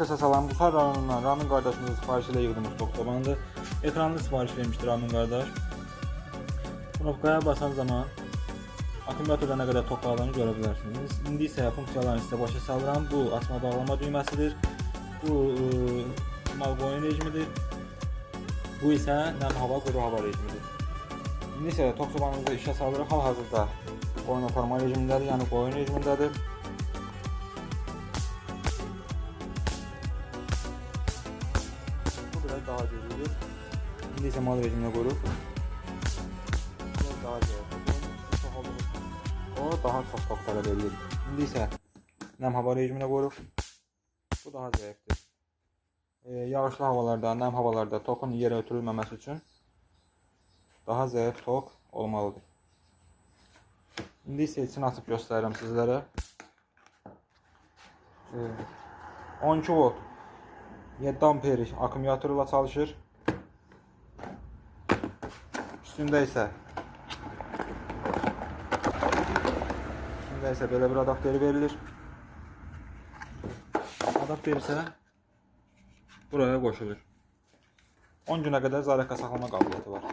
Salam, Buxar rayonundan Ramin qardaşımızın sifarişi ilə yığdığımız tok sobanıdır. Ekranlı sifariş vermişdir Ramin qardaş. Knopkaya basan zaman akkumulyatorda nə qədər tok qaldığını görə bilərsiniz. İndi isə funksiyalarını sizə başa salıram. Bu açma bağlama düyməsidir. Bu normal qoyun rejimidir. Bu isə nəm hava, quru hava rejimidir. İndi isə tok sobanımızı işə salırıq. Hal-hazırda qoyun otarma rejimindədir, yəni qoyun rejimindədir. Daha geridir. İndi isə mal rejiminə qoyuruq. Daha geridir. O daha çox tok tələb edir. İndi isə nəm hava rejiminə qoyuruq. Bu daha zəifdir. Yağışlı havalarda, nəm havalarda tokun yerə ötürülməməsi üçün daha zəif tok olmalıdır. İndi isə içini açıb göstərirəm sizlərə. 12 volt 7 amperlik akkumulyatorla çalışır. Üstündə isə belə bir adapteri verilir. Adapter isə buraya qoşulur. 10 günə qədər zaryatka saxlama qabiliyyəti var.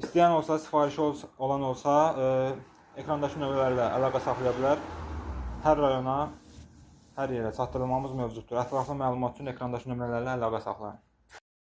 İstəyən olsa, sifarişi olan olsa, ekrandakı nömrələrlə əlaqə saxlaya bilər. Hər rayona, hər yerə çatdırılmamız mövcuddur. Ətraflı məlumat üçün ekrandakı nömrələrlə əlaqə saxlayın.